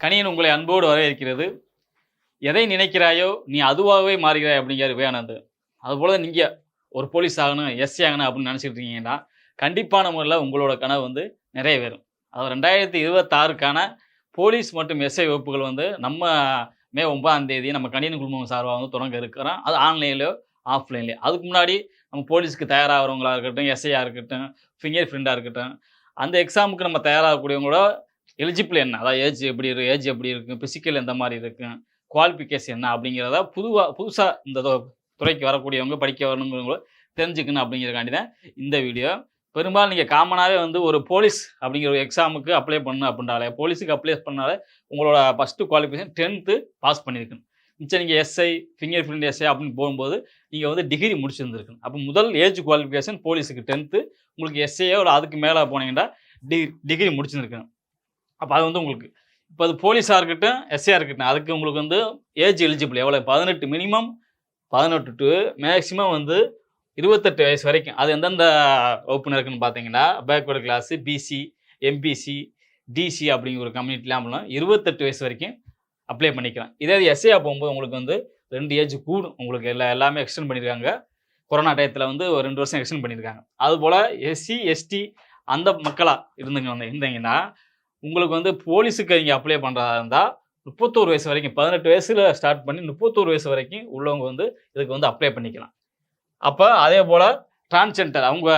கணியன் உங்களை அன்போடு வரவேற்கிறது. எதை நினைக்கிறாயோ நீ அதுவாகவே மாறுகிறாய் அப்படிங்கிற விவேகானந்து. அதுபோல நீங்க ஒரு போலீஸ் ஆகணும், எஸ்ஐ ஆகணும் அப்படின்னு நினைச்சிட்டு இருக்கீங்கன்னா, கண்டிப்பான முறையில உங்களோட கனவு நிறைவேறும். அது 2026க்கான போலீஸ் மற்றும் எஸ்ஐ வகுப்புகள் நம்ம மே 9ஆம் தேதி நம்ம கணியன் குழுமம் சார்பா தொடங்க இருக்கிறோம். அது ஆன்லைன்லயோ, ஆஃப்லைன்லயோ. அதுக்கு முன்னாடி நம்ம போலீஸ்க்கு தயாராகிறவங்களா இருக்கட்டும், எஸ்ஐயா இருக்கட்டும், ஃபிங்கர் பிரிண்டா இருக்கட்டும், அந்த எக்ஸாமுக்கு நம்ம தயாராகக்கூடியவங்களோட எலிஜிபிள் என்ன? அதாவது ஏஜ் எப்படி இருக்கும்? பிசிக்கல் எந்த மாரி இருக்கும்? குவாலிஃபிகேஷன் என்ன? அப்படிங்கிறத புதுசா இந்த துறைக்கு வரக்கூடியவங்க, படிக்க வரணுங்கிறவங்க தெரிஞ்சுக்கணும் அப்படிங்கிறதுக்காண்டி தான் இந்த வீடியோ. பெரும்பாலும் நீங்க காமனாவே ஒரு போலீஸ் அப்படிங்கிற ஒரு எக்ஸாமுக்கு அப்ளை பண்ணணும் அப்படின்றாலே, போலீஸுக்கு அப்ளை பண்ணாலே உங்களோட ஃபர்ஸ்ட் குவாலிஃபிகேஷன் 10th பாஸ் பண்ணியிருக்கணும். மிச்சம் நீங்க எஸ்ஐ, ஃபிங்கர் பிரிண்ட் எஸ்ஐ அப்படின்னு போகும்போது நீங்க டிகிரி முடிச்சிருந்திருக்கணும். அப்போ முதல் ஏஜ் குவாலிஃபிகேஷன் போலீஸுக்கு 10th. உங்களுக்கு எஸ்ஐயோ இல்லை அதுக்கு மேலே போனீங்கன்னா டிகிரி முடிச்சிருந்துருக்கணும். அப்போ அது உங்களுக்கு இப்போ அது போலீஸாக இருக்கட்டும், எஸ்ஐயா இருக்கட்டும், அதுக்கு உங்களுக்கு ஏஜ் எலிஜிபிள் எவ்வளோ? 18 மினிமம் 18 டு மேக்ஸிமம் 28 வயசு வரைக்கும். அது எந்தெந்த வகுப்புன்னு இருக்குன்னு பார்த்தீங்கன்னா, backward class, BC, MBC, DC அப்படிங்கிற ஒரு கம்யூனிட்டிலாம் 28 வயசு வரைக்கும் அப்ளை பண்ணிக்கலாம். இதே எஸ்ஐயா போகும்போது உங்களுக்கு 2 ஏஜ் கூடும். உங்களுக்கு எல்லாமே எக்ஸ்டெண்ட் பண்ணியிருக்காங்க. கொரோனா டயத்தில் ஒரு 2 வருஷம் எக்ஸ்டெண்ட் பண்ணியிருக்காங்க. அதுபோல் எஸ்சி, எஸ்டி அந்த மக்களாக இருந்தீங்கன்னா உங்களுக்கு போலீஸுக்கு நீங்கள் அப்ளை பண்ணுறதா இருந்தால் 31 வயசு வரைக்கும், 18 வயசில் ஸ்டார்ட் பண்ணி 31 வயசு வரைக்கும் உள்ளவங்க இதுக்கு அப்ளை பண்ணிக்கலாம். அப்போ அதே போல் டிரான்ஸ்ஜெண்டர் அவங்க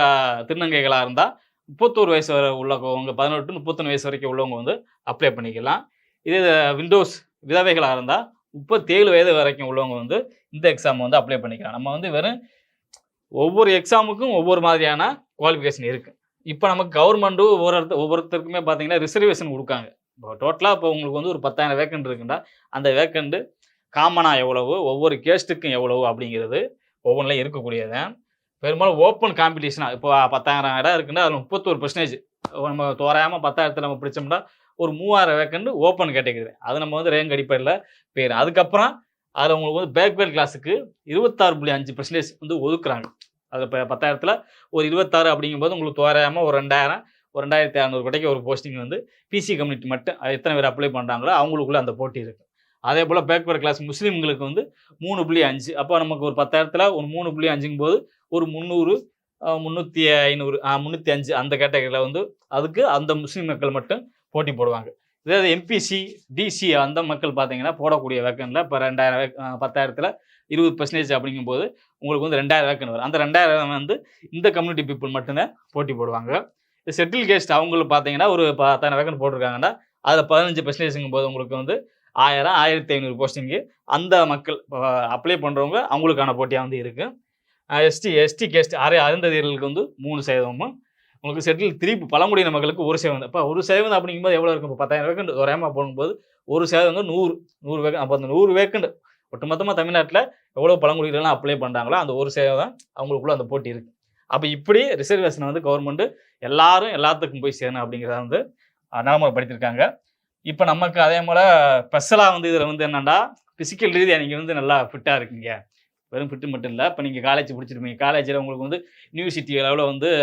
திருநங்கைகளாக இருந்தால் 31 வயசு வரை உள்ளவங்க 18 to 31 வயசு வரைக்கும் உள்ளவங்க அப்ளை பண்ணிக்கலாம். இதே விண்டோஸ் விதவைகளாக இருந்தால் 37 வயது வரைக்கும் உள்ளவங்க இந்த எக்ஸாம் அப்ளை பண்ணிக்கலாம். நம்ம வெறும் ஒவ்வொரு எக்ஸாமுக்கும் ஒவ்வொரு மாதிரியான குவாலிஃபிகேஷன் இருக்குது. இப்போ நமக்கு கவர்மெண்ட்டு ஒவ்வொருத்தருக்குமே பார்த்தீங்கன்னா ரிசர்வேஷன் கொடுக்காங்க. இப்போ டோட்டலாக இப்போ உங்களுக்கு ஒரு 10,000 வேக்கண்ட் இருக்குன்னா, அந்த வேக்கண்ட்டு காமனாக எவ்வளவு, ஒவ்வொரு கேஸ்ட்டுக்கும் எவ்வளவு அப்படிங்கிறது ஒவ்வொன்றிலையும் இருக்கக்கூடியது. பெரும்பாலும் ஓப்பன் காம்படிஷனாக இப்போ 10,000 இடம் இருக்குன்னா அதில் 31% நம்ம தோராயமாக 10,000 நம்ம பிடிச்சோம்னா ஒரு 3,000 வேக்கண்ட் ஓப்பன் கேட்டகரி. அது நம்ம ரேங்க் அடிப்படையில் போயிடும். அதுக்கப்புறம் அதில் உங்களுக்கு பேக்வேர்ட் கிளாஸுக்கு 26.5% ஒதுக்குறாங்க. அது இப்போ 10,000ல் ஒரு 26 அப்படிங்கும்போது உங்களுக்கு தோராயமாக ஒரு 2,000, ஒரு 2,600 கிடைக்க ஒரு போஸ்டிங் பிசி கம்யூனிட்டி மட்டும் எத்தனை பேர் அப்ளை பண்ணுறாங்களோ அவங்களுக்குள்ள அந்த போட்டி இருக்குது. அதே போல் பேக்வேர்ட் கிளாஸ் முஸ்லீம்களுக்கு 3.5. அப்போ நமக்கு ஒரு 10,000ல் ஒரு 3.5ங்கும் போது ஒரு 300, 305 அந்த கேட்டகரியில் அதுக்கு அந்த முஸ்லீம் மக்கள் மட்டும் போட்டி போடுவாங்க. இதே எம்பிசி, டிசி அந்த மக்கள் பார்த்தீங்கன்னா போடக்கூடிய வேக்கனில் இப்போ 10,000ல் 20% அப்படிங்கும்போது உங்களுக்கு 2,000 வேக்கன் வரும். அந்த 2,000 இந்த கம்யூனிட்டி பீப்புள் மட்டும்தான் போட்டி போடுவாங்க. செட்டில் கேஸ்ட் அவங்களுக்கு பார்த்தீங்கன்னா ஒரு 10,000 வேக்கன் போட்டிருக்காங்கன்னா அதில் 15%ங்கும் போது உங்களுக்கு 1000, 1,500 போஸ்டிங்கு அந்த மக்கள் அப்ளை பண்ணுறவங்க அவங்களுக்கான போட்டியாக இருக்குது. எஸ்டி கேஸ்ட் அருந்ததியர்களுக்கு 3%. உங்களுக்கு செட்டில் திருப்பி பழங்குடியின மக்களுக்கு 1%. இப்போ 1% அப்படிங்கும்போது எவ்வளோ இருக்கும்? இப்போ 10,000 வேக்கண்ட் ஒரேமாக போடும்போது 1% 100 வேக்கண்ட். அப்போ அந்த 100 வேக்கண்ட் ஒட்டுமொத்தமாக தமிழ்நாட்டில் எவ்வளோ பழங்குடியினெலாம் அப்ளை பண்ணுறாங்களோ அந்த 1% அவங்களுக்குள்ள அந்த போட்டி இருக்குது. அப்போ இப்படி ரிசர்வேஷனை கவர்மெண்ட்டு எல்லாத்துக்கும் போய் சேரணும் அப்படிங்கிறத நடைமுறைப்படுத்தியிருக்காங்க. இப்போ நமக்கு அதே போல் ஸ்பெஷலாக இதில் என்னென்னா ஃபிசிக்கல் ரீதியாக நீங்கள் நல்லா ஃபிட்டாக இருக்கீங்க. வெறும் ஃபிட்டு மட்டும் இல்லை. இப்போ நீங்கள் காலேஜ் முடிச்சிருப்பீங்க. காலேஜில் உங்களுக்கு யூனிவர்சிட்டி லெவலில்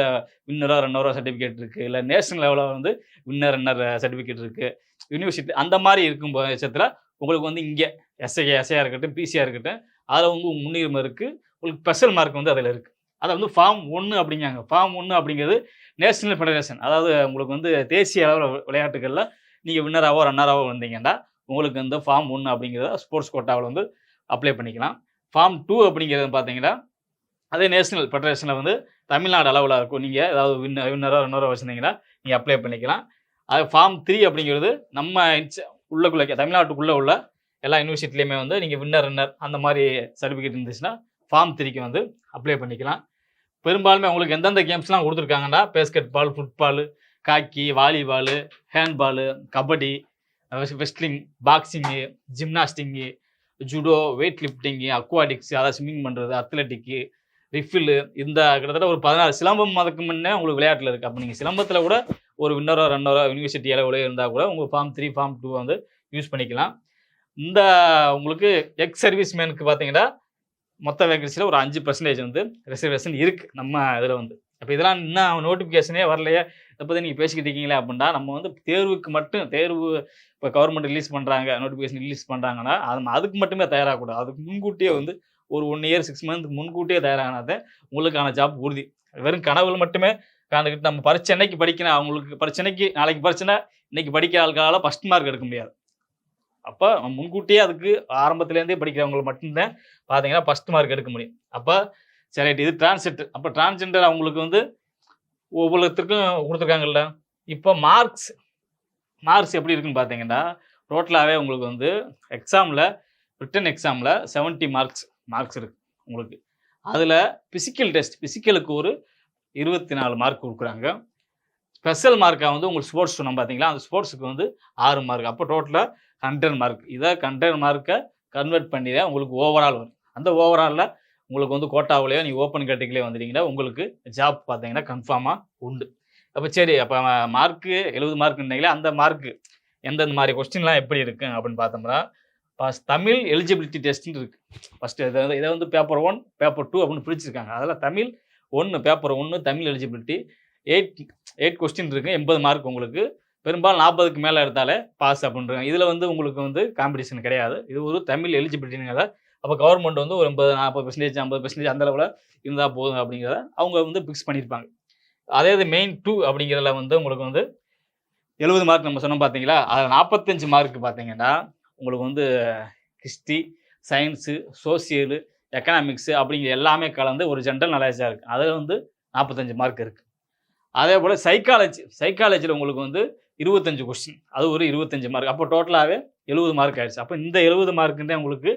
வின்னரோ ரன்னரோ சர்டிஃபிகேட் இருக்குது. இல்லை நேஷனல் லெவலில் வின்னர் ரன்னர் சர்டிஃபிகேட் இருக்குது. யூனிவர்சிட்டி அந்த மாதிரி இருக்கும் பட்சத்தில் உங்களுக்கு இங்கே எஸ்ஐயா இருக்கட்டும், பிசியாக இருக்கட்டும், அதில் முன்னுரிமை இருக்குது. உங்களுக்கு ஸ்பெஷல் மார்க் அதில் இருக்குது. அதை ஃபார்ம் 1 அப்படிங்காங்க. ஃபார்ம் 1 அப்படிங்கிறது நேஷனல் ஃபெடரேஷன். அதாவது உங்களுக்கு தேசிய அளவில் விளையாட்டுகளில் நீங்கள் வின்னராகவோ ரன்னராகவோ வந்தீங்கன்னா உங்களுக்கு ஃபார்ம் 1 அப்படிங்கிறத ஸ்போர்ட்ஸ் கோட்டாவில் அப்ளை பண்ணிக்கலாம். ஃபார்ம் 2 அப்படிங்கிறது பார்த்தீங்கன்னா அதே நேஷனல் ஃபெடரேஷனில் தமிழ்நாடு அளவில் இருக்கும். நீங்கள் ஏதாவது வின்னரோ ரன்னரோ வச்சுருந்தீங்கன்னா நீங்கள் அப்ளை பண்ணிக்கலாம். அது ஃபார்ம் 3 அப்படிங்கிறது நம்ம உள்ளக்குள்ளே தமிழ்நாட்டுக்குள்ளே உள்ள எல்லா யூனிவர்சிட்டிலையுமே நீங்கள் வின்னர் ரன்னர் அந்த மாதிரி சர்டிஃபிகேட் இருந்துச்சுன்னா ஃபார்ம் 3க்கு அப்ளை பண்ணிக்கலாம். பெரும்பாலுமே உங்களுக்கு எந்தெந்த கேம்ஸ்லாம் கொடுத்துருக்காங்கன்னா basketball, football, hockey, volleyball, handball, kabaddi, wrestling, boxing, gymnastics, judo, weightlifting, aquatics, அதாவது ஸ்விம்மிங் பண்ணுறது, அத்லெட்டிக்கு, ரிஃபில்லு, இந்த கிட்டத்தட்ட ஒரு 14 சிலம்பம் அதுக்கு முன்னே உங்களுக்கு விளையாட்டில் இருக்குது. அப்போ நீங்கள் சிலம்பத்தில் கூட ஒரு வின்னரோ ரன்னரோ யூனிவர்சிட்டி அளவில் இருந்தால் கூட உங்களுக்கு ஃபார்ம் 3, ஃபார்ம் 2 யூஸ் பண்ணிக்கலாம். இந்த உங்களுக்கு எக்ஸ் சர்வீஸ் மேனுக்கு பார்த்தீங்கன்னா மொத்த வேகன்சியில் ஒரு 5% ரிசர்வேஷன் இருக்குது நம்ம இதில் அப்போ இதெல்லாம் இன்னும் நோட்டிஃபிகேஷனே வரலையே, இதை பற்றி நீங்கள் பேசிக்கிட்டு இருக்கீங்களே அப்படின்னா நம்ம வந்து தேர்வுக்கு மட்டும் தேர்வு இப்போ கவர்மெண்ட் ரிலீஸ் பண்ணுறாங்க, நோட்டிஃபிகேஷன் ரிலீஸ் பண்ணுறாங்கன்னா அதுக்கு மட்டுமே தயாராகக்கூடாது. அதுக்கு முன்கூட்டியே வந்து ஒரு 1 இயர் 6 மந்த் முன்கூட்டியே தயாரானாதான் உங்களுக்கான ஜாப் உறுதி. வெறும் கனவுகள் மட்டுமே காந்துக்கிட்டு நம்ம பரீட்சை அன்னைக்கு படிக்கணும், அவங்களுக்கு பரீட்சைக்கு நாளைக்கு பரீட்சைனா இன்னைக்கு படிக்கிற ஆட்களால் ஃபஸ்ட் மார்க் எடுக்க முடியாது. அப்போ முன்கூட்டியே அதுக்கு ஆரம்பத்துலேருந்தே படிக்கிறவங்க மட்டும்தான் பார்த்தீங்கன்னா ஃபஸ்ட் மார்க் எடுக்க முடியும். அப்போ சரி இது டிரான்ஸ்ஜெண்டர். அப்போ டிரான்ஸ்ஜெண்டர் அவங்களுக்கு வந்து ஒவ்வொருத்தருக்கும் கொடுத்துருக்காங்கல்ல. இப்போ மார்க்ஸ் எப்படி இருக்குன்னு பார்த்தீங்கன்னா டோட்டலாகவே உங்களுக்கு வந்து எக்ஸாமில் ரிட்டன் எக்ஸாமில் 70 மார்க்ஸ் இருக்குது உங்களுக்கு. அதில் ஃபிசிக்கலுக்கு ஒரு 24 மார்க் கொடுக்குறாங்க. ஸ்பெஷல் மார்க்காக வந்து உங்களுக்கு ஸ்போர்ட்ஸ் சொன்னோம் பார்த்தீங்களா, அந்த ஸ்போர்ட்ஸுக்கு வந்து 6 மார்க். அப்போ டோட்டலாக 100 மார்க். இதை 100 மார்க்கை கன்வெர்ட் பண்ணி தான் உங்களுக்கு ஓவரால் வரும். அந்த ஓவராலில் உங்களுக்கு வந்து கோட்டாவிலையோ நீங்கள் ஓப்பன் கேட்டகரியிலே வந்துட்டீங்கன்னா உங்களுக்கு ஜாப் பார்த்தீங்கன்னா கன்ஃபார்மாக உண்டு. அப்போ சரி, அப்போ மார்க்கு 70 மார்க்குன்னீங்களே, அந்த மார்க்கு எந்தெந்த மாதிரி கொஸ்டின்லாம் எப்படி இருக்குது அப்படின்னு பார்த்தோம்னா, தமிழ் எலிஜிபிலிட்டி டெஸ்ட்னு இருக்குது. ஃபஸ்ட்டு இதை வந்து பேப்பர் 1 பேப்பர் 2 அப்படின்னு பிரிச்சிருக்காங்க. அதில் Tamil 1 paper 1 Tamil eligibility 8 question இருக்குது, 80 மார்க் உங்களுக்கு. பெரும்பாலும் 40க்கு மேலே எடுத்தாலே பாஸ் அப்படின்றாங்க. இதில் வந்து உங்களுக்கு வந்து காம்படிஷன் கிடையாது. இது ஒரு தமிழ் எலிஜிபிலிட்டினால அப்போ கவர்மெண்ட் வந்து ஒரு 40% 50% அந்த அளவில் இருந்தால் போதும் அப்படிங்கிறத அவங்க வந்து ஃபிக்ஸ் பண்ணியிருப்பாங்க. அதே இது மெயின் 2 அப்படிங்கிறதுல வந்து உங்களுக்கு வந்து 70 மார்க் நம்ம சொன்னோம் பார்த்தீங்களா, அதில் 45 மார்க் பார்த்தீங்கன்னா உங்களுக்கு வந்து ஹிஸ்ட்ரி, சயின்ஸு, சோசியலு, எக்கனாமிக்ஸு அப்படிங்கிற எல்லாமே கலந்து ஒரு ஜென்ரல் நாலேஜாக இருக்குது. அதில் வந்து 45 மார்க் இருக்குது. அதே போல் சைக்காலஜியில் உங்களுக்கு வந்து 25 கொஸ்டின், அது ஒரு 25 மார்க். அப்போ டோட்டலாகவே 70 மார்க் ஆகிடுச்சு. அப்போ இந்த 70 மார்க்கு தான் உங்களுக்கு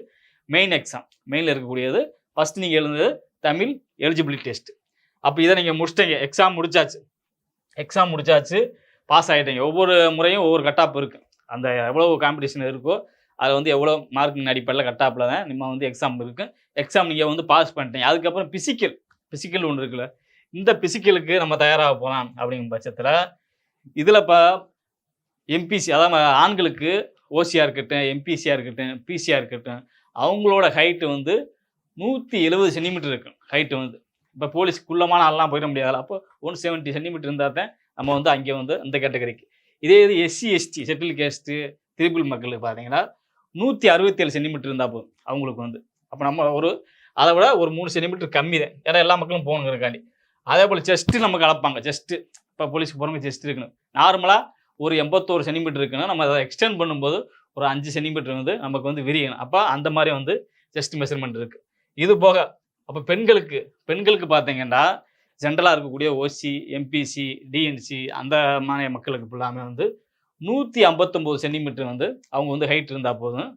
மெயின் எக்ஸாம். மெயினில் இருக்கக்கூடியது ஃபஸ்ட்டு நீங்கள் எழுந்தது தமிழ் எலிஜிபிலிட்டி டெஸ்ட். அப்போ இதை நீங்கள் முடிச்சிட்டீங்க, எக்ஸாம் முடிச்சாச்சு, பாஸ் ஆகிட்டீங்க. ஒவ்வொரு முறையும் ஒவ்வொரு கட்டாப் இருக்குது. அந்த எவ்வளோ காம்படிஷன் இருக்கோ அதில் வந்து எவ்வளோ மார்க்கின் அடிப்படையில் கட்டாப்பில் தான் நம்ம வந்து எக்ஸாம் இருக்குது. எக்ஸாம் நீங்கள் வந்து பாஸ் பண்ணிட்டீங்க. அதுக்கப்புறம் ஃபிசிக்கல் ஒன்று இருக்குல்ல, இந்த ஃபிசிக்கலுக்கு நம்ம தயாராக போகலாம் அப்படிங்கிற பட்சத்தில் இதில் இப்போ எம்பிசி, அதாவது ஆண்களுக்கு ஓசியாக இருக்கட்டும், எம்பிசியாக இருக்கட்டும், பிசியாக இருக்கட்டும், அவங்களோட ஹைட்டு வந்து 170 சென்டிமீட்டர் இருக்கும் ஹைட்டு வந்து. இப்போ போலீஸ்க்குள்ளமான ஆள்லாம் போயிட முடியாது. அப்போ 170 சென்டிமீட்டர் இருந்தால் தான் நம்ம வந்து அங்கே வந்து அந்த கேட்டகரிக்கு. இதே இது SC ST settle caste triple மக்களுக்கு பார்த்தீங்கன்னா 167 சென்டிமீட்டர் இருந்தால் போதும் அவங்களுக்கு வந்து. அப்போ நம்ம அதை விட ஒரு 3 சென்டிமீட்டர் கம்மி தான், ஏன்னா எல்லா மக்களும் போகணுங்கிறக்காண்டி. அதே போல் செஸ்ட்டு நமக்கு அளப்பாங்க. இப்போ போலீஸ்க்கு போகிறவங்க செஸ்ட் இருக்கணும். நார்மலாக ஒரு 81 சென்டிமீட்டர் இருக்குன்னா நம்ம அதை எக்ஸ்டெண்ட் பண்ணும்போது ஒரு 5 சென்டிமீட்டர் வந்து நமக்கு வந்து விரியணும். அப்போ அந்த மாதிரி வந்து செஸ்ட் மெஷர்மெண்ட் இருக்குது. இது போக அப்போ பெண்களுக்கு பார்த்தீங்கன்னா ஜென்ரலாக இருக்கக்கூடிய ஓசி, எம்பிசி, டிஎன்சி அந்த மாதிரி மக்களுக்கு ஃபுல்லாமே வந்து 159 சென்டிமீட்டர் வந்து அவங்க வந்து ஹைட் இருந்தால் போதும்.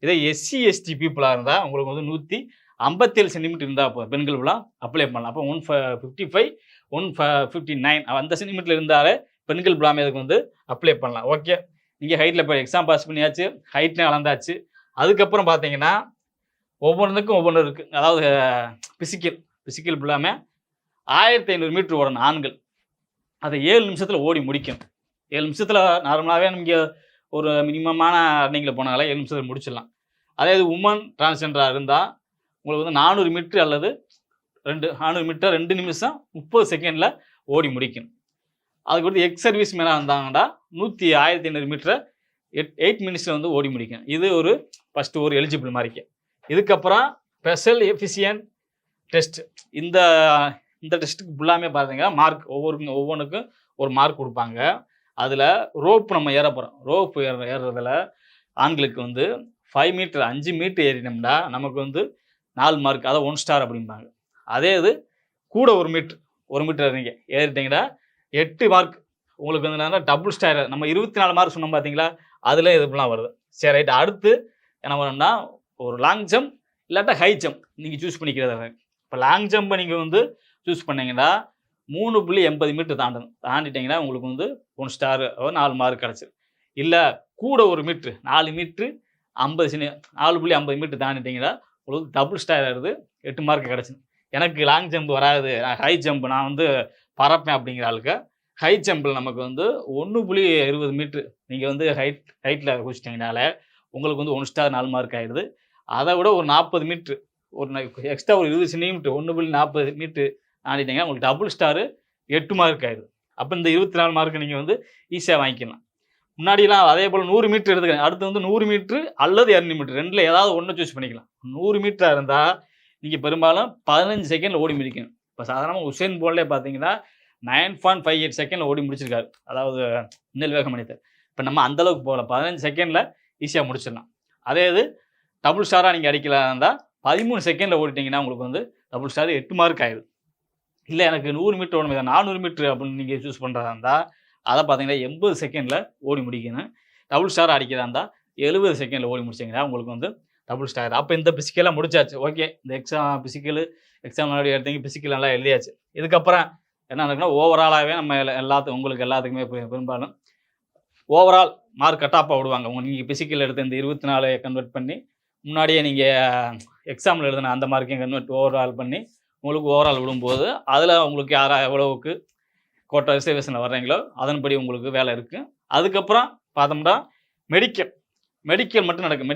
இதே எஸ்சி எஸ்டி பீப்புளாக இருந்தால் உங்களுக்கு வந்து 157 சென்டிமீட்டர் இருந்தால் போதும். பெண்கள் ஃபுல்லாக அப்ளை பண்ணலாம். அப்போ 155, 159 அந்த சென்டிமீட்டர் இருந்தாலே பெண்கள் ஃபுல்லாமே அதுக்கு வந்து அப்ளை பண்ணலாம். ஓகே, நீங்கள் ஹைட்டில் போய் எக்ஸாம் பாஸ் பண்ணியாச்சு, ஹைட்னு அளந்தாச்சு. அதுக்கப்புறம் பார்த்தீங்கன்னா ஒவ்வொன்றுக்கும் ஒவ்வொன்று இருக்குது. அதாவது ஃபிசிக்கல் ஃபுல்லாமே 1500 மீட்டர் ஓடணும் ஆண்கள். அதை 7 நிமிஷத்தில் ஓடி முடிக்கணும். 7 நிமிஷத்தில் நார்மலாகவே நீங்கள் ஒரு மினிமமான ரன்னிங்கில் போனாலே 7 நிமிஷத்தில் முடிச்சிடலாம். அதே இது உமன் டிரான்ஸ்ஜெண்டராக இருந்தால் உங்களுக்கு வந்து 400 மீட்ரு அல்லது 400 மீட்டர் 2 நிமிஷம் 30 செகண்டில் ஓடி முடிக்கணும். அதுக்கு வந்து எக்ஸ் சர்வீஸ் மேனாக இருந்தாங்கன்னா 1500 மீட்டரை 8 மினிட்ஸில் வந்து ஓடி முடிக்கணும். இது ஒரு ஃபஸ்ட்டு ஒரு எலிஜிபிள் மாறிக்க. இதுக்கப்புறம் ஸ்பெஷல் எஃபிஷியன்ட் டெஸ்ட். இந்த டெஸ்ட்டுக்கு ஃபுல்லாமே பார்த்தீங்கன்னா மார்க் ஒவ்வொன்றுக்கும் ஒரு மார்க் கொடுப்பாங்க. அதில் ரோப் நம்ம ஏற போகிறோம். ரோப் ஏறுறதுல ஆண்களுக்கு வந்து 5 மீட்டர் 5 மீட்டர் ஏறினோம்னா நமக்கு வந்து 4 மார்க், அதை 1 ஸ்டார் அப்படிம்பாங்க. அதே இது கூட 1 மீட்டர் நீங்கள் ஏறிட்டீங்கன்னா 8 மார்க் உங்களுக்கு வந்து என்னன்னா டபுள் ஸ்டார். நம்ம 24 மார்க் சொன்னோம் பார்த்தீங்களா, அதில் இதுலாம் வருது. சரி ரைட். அடுத்து என்ன பண்ணணும்னா ஒரு லாங் ஜம்ப் இல்லாட்டா ஹை ஜம்ப் நீங்கள் சூஸ் பண்ணிக்கிறத. இப்போ லாங் ஜம்பை நீங்கள் வந்து சூஸ் பண்ணிங்கன்னா 3.80 மீட்டர் தாண்டிட்டிங்கன்னா உங்களுக்கு வந்து 1 ஸ்டார் 4 மார்க் கிடச்சிடும். இல்லை கூட 1 மீட்ரு 4 மீட்ரு 4.50 மீட்டர் தாண்டிட்டிங்கன்னா உங்களுக்கு டபுள் ஸ்டார் ஆகுது, 8 மார்க் கிடச்சிடும். எனக்கு லாங் ஜம்ப் வராது, ஹை ஜம்ப் நான் வந்து பறப்பேன் அப்படிங்கிற ஆளுக்கு ஹை ஜம்பில் நமக்கு வந்து 1.20 மீட்ரு நீங்கள் வந்து ஹைட்டில் குதிச்சிட்டிங்கனாலே உங்களுக்கு வந்து 1 ஸ்டார் 4 மார்க் ஆகிடுது. அதை விட ஒரு 40 மீட்ரு ஒரு எக்ஸ்ட்ரா ஒரு 20 சென்டிமீட்டர் 1.40 மீட்ரு தாண்டிட்டிங்கன்னா உங்களுக்கு டபுள் ஸ்டாரு 8 மார்க் ஆகிடுது. அப்போ இந்த 24 மார்க்கு நீங்கள் வந்து ஈஸியாக வாங்கிக்கலாம். முன்னாடிலாம் அதே போல் 100 மீட்டர் எடுத்துக்கிறேன், அடுத்து வந்து 100 மீட்ரு அல்லது 200 மீட்டர் ரெண்டில் ஏதாவது ஒன்று சூஸ் பண்ணிக்கலாம். 100 மீட்டராக இருந்தால் நீங்கள் பெரும்பாலும் 15 செகண்டில் ஓடி முடிக்கணும். இப்போ சாதாரணமாக உசேன் போல்ட்டே பார்த்தீங்கன்னா 9.58 செகண்டில் ஓடி முடிச்சிருக்காரு, அதாவது இன்னல் வேக மனிதர். இப்போ நம்ம அந்தளவுக்கு போகல, 15 செகண்டில் ஈஸியாக முடிச்சிடலாம். அதே இது டபுள் ஸ்டாராக நீங்கள் அடிக்கலாம் இருந்தால் 13 செகண்டில் ஓடிட்டிங்கன்னா உங்களுக்கு வந்து டபுள் ஸ்டார் 8 மார்க் ஆயிடுது. இல்லை எனக்கு 100 மீட்டர் ஓடணும், 400 மீட்ரு அப்படின்னு நீங்கள் சூஸ் பண்ணுறதா இருந்தால் அதை பார்த்தீங்கன்னா 80 செகண்டில் ஓடி முடிக்கணும். டபுள் ஸ்டார் அடிக்கிறதா இருந்தால் 70 செகண்டில் ஓடி முடிச்சிங்கன்னா உங்களுக்கு வந்து டபுள் ஸ்டார். அப்போ இந்த பிசிக்கலாக முடிச்சாச்சு. ஓகே, இந்த எக்ஸாம் முன்னாடி எடுத்தீங்க, பிசிக்கல் நல்லா எழுதியாச்சு. இதுக்கப்புறம் என்ன நடக்குன்னா ஓவராலாகவே நம்ம உங்களுக்கு எல்லாத்துக்குமே பெரும்பாலும் ஓவரால் மார்க் கட் ஆஃபாக விடுவாங்க. நீங்கள் பிசிக்கல் எடுத்து இந்த 24 கன்வெர்ட் பண்ணி முன்னாடியே நீங்கள் எக்ஸாமில் எழுதின அந்த மார்க்கையும் ஓவரால் பண்ணி உங்களுக்கு ஓவரால் விடும்போது அதில் உங்களுக்கு எவ்வளவுக்கு கோட்டா ரிசர்வேஷனில் வர்றீங்களோ அதன்படி உங்களுக்கு வேலை இருக்குது. அதுக்கப்புறம் பார்த்தோம்னா மெடிக்கல் மட்டும் நடக்கும்.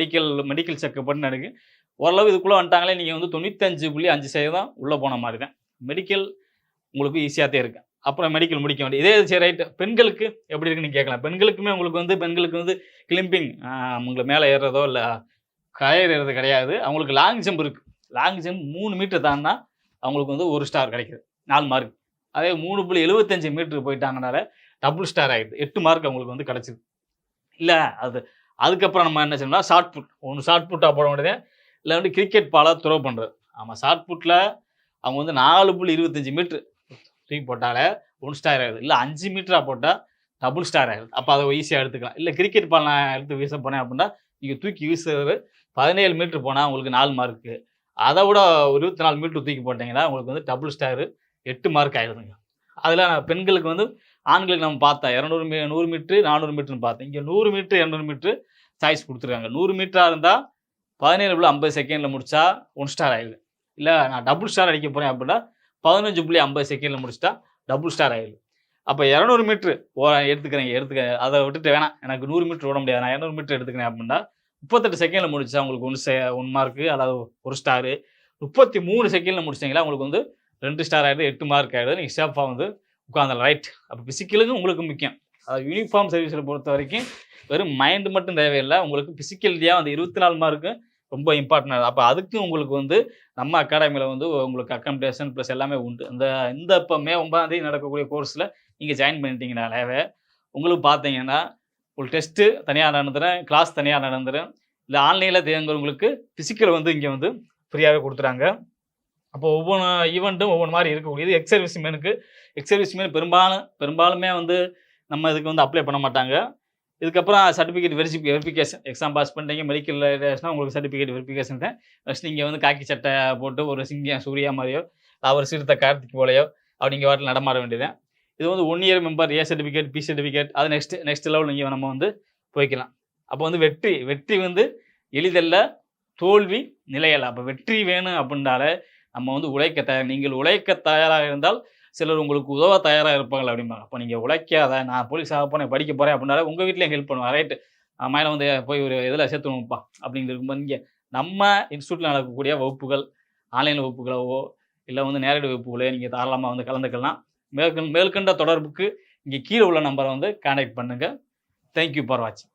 மெடிக்கல் செக்கப் மட்டும் நடக்கும். ஓரளவு இதுக்குள்ளே வந்துட்டாங்களே நீங்கள் வந்து 95.5% உள்ளே போன மாதிரி தான். மெடிக்கல் உங்களுக்கு ஈஸியாகத்தே இருக்குது. அப்புறம் மெடிக்கல் முடிக்க வேண்டிய இதே சரி ரைட்டு. பெண்களுக்கு எப்படி இருக்குன்னு கேட்கலாம். பெண்களுக்கு வந்து கிளிம்பிங் உங்களுக்கு மேலே ஏறுறதோ இல்லை கயிறு ஏறுறது கிடையாது. அவங்களுக்கு லாங் ஜம்ப் இருக்குது. லாங் ஜம்ப் 3 மீட்டர் தாண்டினா அவங்களுக்கு வந்து 1 ஸ்டார் கிடைக்குது, 4 மார்க். அதே 3.75 மீட்டர் போயிட்டாங்கனால டபுள் ஸ்டார் ஆகிடுது, 8 மார்க் அவங்களுக்கு வந்து கிடச்சிது. இல்லை அதுக்கப்புறம் நம்ம என்ன செய்யணும்னா ஷார்ட் புட், ஒன்று ஷார்ட் புட்டாக போட வேண்டியது, இல்லை வந்து கிரிக்கெட் பாலாக த்ரோ பண்ணுறது. ஆமாம், ஷார்ட் புட்டில் அவங்க வந்து 4.25 மீட்ரு தூக்கி போட்டாலே 1 ஸ்டார் ஆகிடுது. இல்லை 5 மீட்டராக போட்டால் டபுள் ஸ்டார் ஆகிடுது. அப்போ அதை ஈஸியாக எடுத்துக்கலாம். இல்லை கிரிக்கெட் பால் நான் எடுத்து வீச போனேன் அப்படின்னா நீங்கள் தூக்கி வீசுறது 17 மீட்ரு போனால் உங்களுக்கு 4 மார்க்கு. அதை விட 24 மீட்ரு தூக்கி போட்டிங்கன்னா உங்களுக்கு வந்து டபுள் ஸ்டாரு 8 மார்க் ஆகிடுதுங்க. அதில் பெண்களுக்கு வந்து ஆண்களுக்கு நம்ம பார்த்தா 100 மீட்ரு 400 மீட்டர்னு பார்த்தோம். இங்கே 100 மீட்ரு 200 மீட்ரு சாய்ஸ் கொடுத்துருக்காங்க. 100 மீட்டராக இருந்தால் 17.50 செகண்டில் முடித்தா 1 ஸ்டார் ஆகிடுது. இல்லை நான் டபுள் ஸ்டார் அடிக்க போகிறேன் அப்படின்னா 15.50 செகண்டில் முடிச்சிட்டா டபுள் ஸ்டார் ஆகிடுது. அப்போ 200 மீட்ரு எடுத்துக்கிறேன், அதை விட்டுட்டு வேணாம் எனக்கு 100 மீட்ரு ஓட முடியாது, நான் 200 மீட்ரு எடுத்துக்கிறேன் அப்படின்னா 38 செகண்டில் முடிச்சா உங்களுக்கு 1 மார்க்கு, அதாவது 1 ஸ்டாரு. 33 செகண்டில் முடிச்சிட்டிங்களா உங்களுக்கு வந்து 2 ஸ்டார் ஆகிடுது, 8 மார்க் ஆகிடுது. நீங்கள் சேஃபாக வந்து உட்காந்துடலாம். ரைட். அப்போ பிசிக்கலுக்கு உங்களுக்கு முக்கியம். அதாவது யூனிஃபார்ம் சர்வீஸில் பொறுத்த வரைக்கும் வெறும் மைண்டு மட்டும் தேவையில்லை, உங்களுக்கு பிசிக்கல்டியாக அந்த 24 மார்க்கு ரொம்ப இம்பார்ட்டன்ட். அப்போ அதுக்கு உங்களுக்கு வந்து நம்ம அகாடமியில் வந்து உங்களுக்கு அக்கமடேஷன் ப்ளஸ் எல்லாமே உண்டு. இந்த இப்போ மே 9ஆம் தேதி நடக்கக்கூடிய கோர்ஸில் நீங்கள் ஜாயின் பண்ணிட்டீங்கனாலே உங்களுக்கு பார்த்தீங்கன்னா ஒரு டெஸ்ட்டு தனியாக நடந்துடும், கிளாஸ் தனியாக நடந்துடும். இல்லை ஆன்லைனில் தேங்குறவங்களுக்கு ஃபிசிக்கல் வந்து இங்கே வந்து ஃப்ரீயாகவே கொடுத்துறாங்க. அப்போ ஒவ்வொரு ஈவெண்ட்டும் ஒவ்வொரு மாதிரி இருக்கக்கூடியது. எக்ஸர்வீஸ்மேன் பெரும்பாலுமே வந்து நம்ம இதுக்கு வந்து அப்ளை பண்ண மாட்டாங்க. இதுக்கப்புறம் சர்டிஃபிகேட் வெரிஃபிகேஷன், எக்ஸாம் பாஸ் பண்ணிட்டீங்க, மெடிக்கல் உங்களுக்கு சர்டிஃபிகேட் வெரிஃபிகேஷன் தான். ஃபஸ்ட் நீங்கள் வந்து காக்கி சட்டை போட்டு ஒரு சூர்யா மாதிரியோ அவர் சிறுத்தை கார்த்திக் போலையோ அப்படி நீங்கள் வாட்டில் நடமாட வேண்டியது. இது வந்து 1 year member, A certificate, B certificate, அது நெக்ஸ்ட் லெவல் நீங்கள் நம்ம வந்து போய்க்கலாம். அப்போ வந்து வெற்றி வந்து எளிதல்ல, தோல்வி நிலையல்ல. அப்போ வெற்றி வேணும் அப்படின்னாலே நம்ம வந்து நீங்கள் உழைக்க தயாராக இருந்தால் சிலர் உங்களுக்கு உதவ தயாராக இருப்பாங்க அப்படிம்பாங்க. அப்போ நீங்கள் உழைக்காத, நான் போலீஸ் ஆக போனேன், படிக்க போகிறேன் அப்படின்னாலே உங்கள் வீட்டில் ஹெல்ப் பண்ணுவேன். ரைட்டு, மேலே வந்து போய் ஒரு இதில் சேர்த்துணும்ப்பா அப்படிங்கிற இருக்கும்போது இங்கே நம்ம இன்ஸ்டியூட்டில் நடக்கக்கூடிய வகுப்புகள், ஆன்லைன் வகுப்புகளோ இல்லை வந்து நேரடி வகுப்புகளோ நீங்கள் தாராளமாக வந்து கலந்துக்கலாம். மேற்கண்ட தொடர்புக்கு இங்கே கீழே உள்ள நம்பரை வந்து கான்டாக்ட் பண்ணுங்கள். தேங்க்யூ ஃபார் வாட்சிங்.